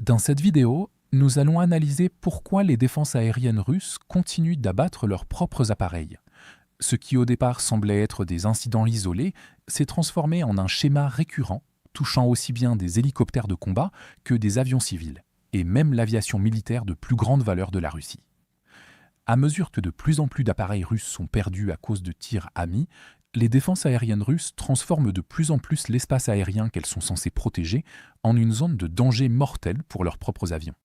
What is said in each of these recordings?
Dans cette vidéo, nous allons analyser pourquoi les défenses aériennes russes continuent d'abattre leurs propres appareils. Ce qui au départ semblait être des incidents isolés s'est transformé en un schéma récurrent, touchant aussi bien des hélicoptères de combat que des avions civils, et même l'aviation militaire de plus grande valeur de la Russie. À mesure que de plus en plus d'appareils russes sont perdus à cause de tirs amis, les défenses aériennes russes transforment de plus en plus l'espace aérien qu'elles sont censées protéger en une zone de danger mortel pour leurs propres avions.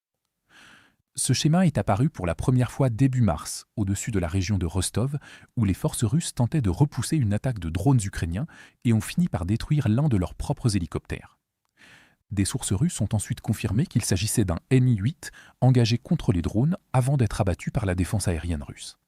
Ce schéma est apparu pour la première fois début mars, au-dessus de la région de Rostov, où les forces russes tentaient de repousser une attaque de drones ukrainiens et ont fini par détruire l'un de leurs propres hélicoptères. Des sources russes ont ensuite confirmé qu'il s'agissait d'un Mi-8 engagé contre les drones avant d'être abattu par la défense aérienne russe.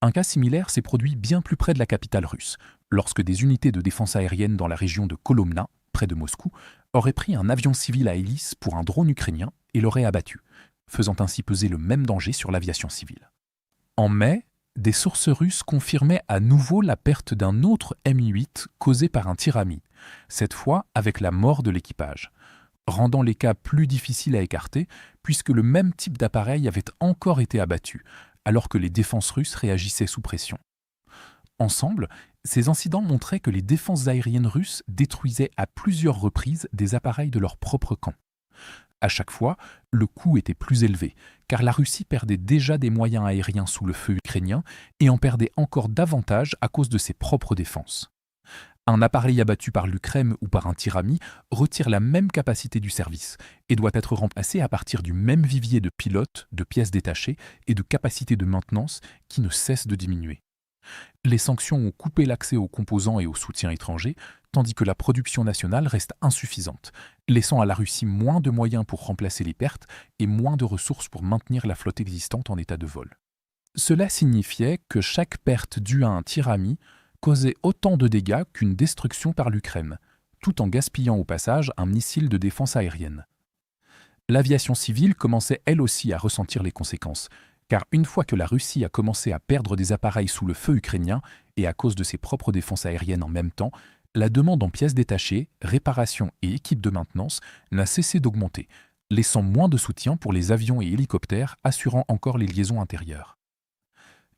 Un cas similaire s'est produit bien plus près de la capitale russe, lorsque des unités de défense aérienne dans la région de Kolomna, près de Moscou, auraient pris un avion civil à hélice pour un drone ukrainien et l'auraient abattu, faisant ainsi peser le même danger sur l'aviation civile. En mai, des sources russes confirmaient à nouveau la perte d'un autre Mi-8 causé par un tir ami, cette fois avec la mort de l'équipage, rendant les cas plus difficiles à écarter puisque le même type d'appareil avait encore été abattu, alors que les défenses russes réagissaient sous pression. Ensemble, ces incidents montraient que les défenses aériennes russes détruisaient à plusieurs reprises des appareils de leur propre camp. À chaque fois, le coût était plus élevé, car la Russie perdait déjà des moyens aériens sous le feu ukrainien et en perdait encore davantage à cause de ses propres défenses. Un appareil abattu par l'Ukraine ou par un tir ami retire la même capacité du service et doit être remplacé à partir du même vivier de pilotes, de pièces détachées et de capacités de maintenance qui ne cessent de diminuer. Les sanctions ont coupé l'accès aux composants et aux soutiens étrangers, tandis que la production nationale reste insuffisante, laissant à la Russie moins de moyens pour remplacer les pertes et moins de ressources pour maintenir la flotte existante en état de vol. Cela signifiait que chaque perte due à un tir ami causait autant de dégâts qu'une destruction par l'Ukraine, tout en gaspillant au passage un missile de défense aérienne. L'aviation civile commençait elle aussi à ressentir les conséquences, car une fois que la Russie a commencé à perdre des appareils sous le feu ukrainien et à cause de ses propres défenses aériennes en même temps, la demande en pièces détachées, réparations et équipes de maintenance n'a cessé d'augmenter, laissant moins de soutien pour les avions et hélicoptères assurant encore les liaisons intérieures.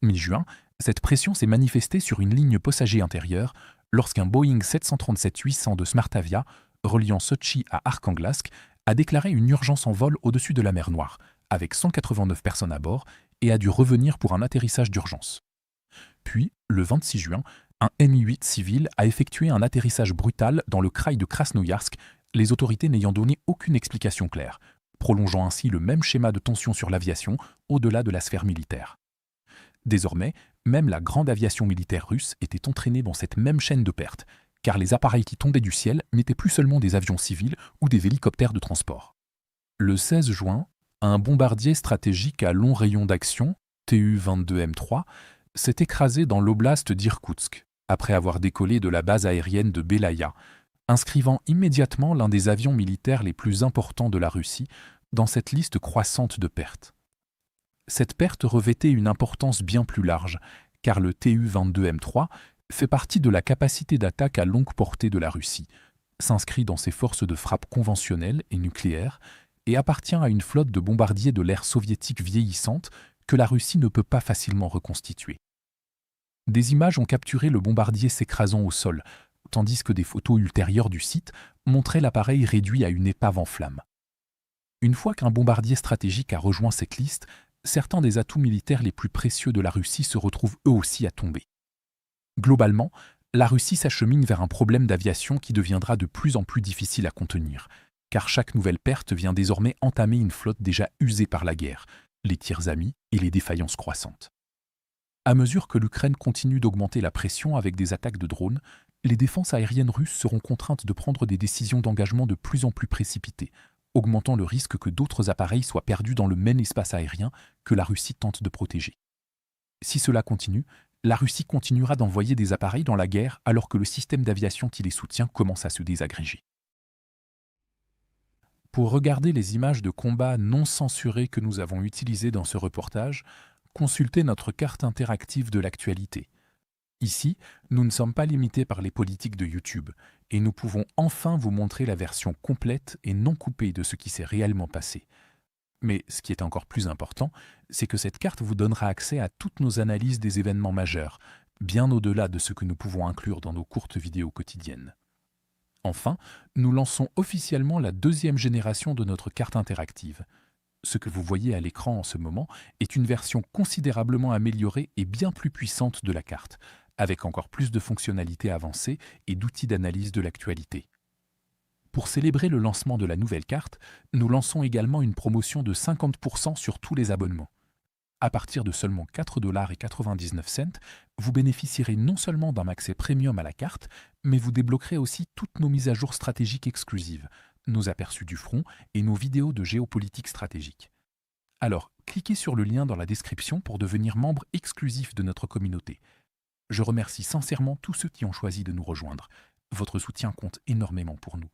Mi-juin, cette pression s'est manifestée sur une ligne passager intérieure lorsqu'un Boeing 737-800 de Smartavia, reliant Sotchi à Arkhangelsk, a déclaré une urgence en vol au-dessus de la mer Noire, avec 189 personnes à bord, et a dû revenir pour un atterrissage d'urgence. Puis, le 26 juin, un Mi-8 civil a effectué un atterrissage brutal dans le kraï de Krasnoïarsk, les autorités n'ayant donné aucune explication claire, prolongeant ainsi le même schéma de tension sur l'aviation au-delà de la sphère militaire. Désormais, même la grande aviation militaire russe était entraînée dans cette même chaîne de pertes, car les appareils qui tombaient du ciel n'étaient plus seulement des avions civils ou des hélicoptères de transport. Le 16 juin, un bombardier stratégique à long rayon d'action, Tu-22M3, s'est écrasé dans l'oblast d'Irkoutsk, après avoir décollé de la base aérienne de Belaya, inscrivant immédiatement l'un des avions militaires les plus importants de la Russie dans cette liste croissante de pertes. Cette perte revêtait une importance bien plus large, car le Tu-22M3 fait partie de la capacité d'attaque à longue portée de la Russie, s'inscrit dans ses forces de frappe conventionnelles et nucléaires, et appartient à une flotte de bombardiers de l'ère soviétique vieillissante que la Russie ne peut pas facilement reconstituer. Des images ont capturé le bombardier s'écrasant au sol, tandis que des photos ultérieures du site montraient l'appareil réduit à une épave en flammes. Une fois qu'un bombardier stratégique a rejoint cette liste, certains des atouts militaires les plus précieux de la Russie se retrouvent eux aussi à tomber. Globalement, la Russie s'achemine vers un problème d'aviation qui deviendra de plus en plus difficile à contenir, car chaque nouvelle perte vient désormais entamer une flotte déjà usée par la guerre, les tirs amis et les défaillances croissantes. À mesure que l'Ukraine continue d'augmenter la pression avec des attaques de drones, les défenses aériennes russes seront contraintes de prendre des décisions d'engagement de plus en plus précipitées, augmentant le risque que d'autres appareils soient perdus dans le même espace aérien que la Russie tente de protéger. Si cela continue, la Russie continuera d'envoyer des appareils dans la guerre alors que le système d'aviation qui les soutient commence à se désagréger. Pour regarder les images de combats non censurées que nous avons utilisées dans ce reportage, consultez notre carte interactive de l'actualité. Ici, nous ne sommes pas limités par les politiques de YouTube et nous pouvons enfin vous montrer la version complète et non coupée de ce qui s'est réellement passé. Mais ce qui est encore plus important, c'est que cette carte vous donnera accès à toutes nos analyses des événements majeurs, bien au-delà de ce que nous pouvons inclure dans nos courtes vidéos quotidiennes. Enfin, nous lançons officiellement la deuxième génération de notre carte interactive. Ce que vous voyez à l'écran en ce moment est une version considérablement améliorée et bien plus puissante de la carte, avec encore plus de fonctionnalités avancées et d'outils d'analyse de l'actualité. Pour célébrer le lancement de la nouvelle carte, nous lançons également une promotion de 50% sur tous les abonnements. À partir de seulement 4,99 $, vous bénéficierez non seulement d'un accès premium à la carte, mais vous débloquerez aussi toutes nos mises à jour stratégiques exclusives, nos aperçus du front et nos vidéos de géopolitique stratégique. Alors, cliquez sur le lien dans la description pour devenir membre exclusif de notre communauté. Je remercie sincèrement tous ceux qui ont choisi de nous rejoindre. Votre soutien compte énormément pour nous.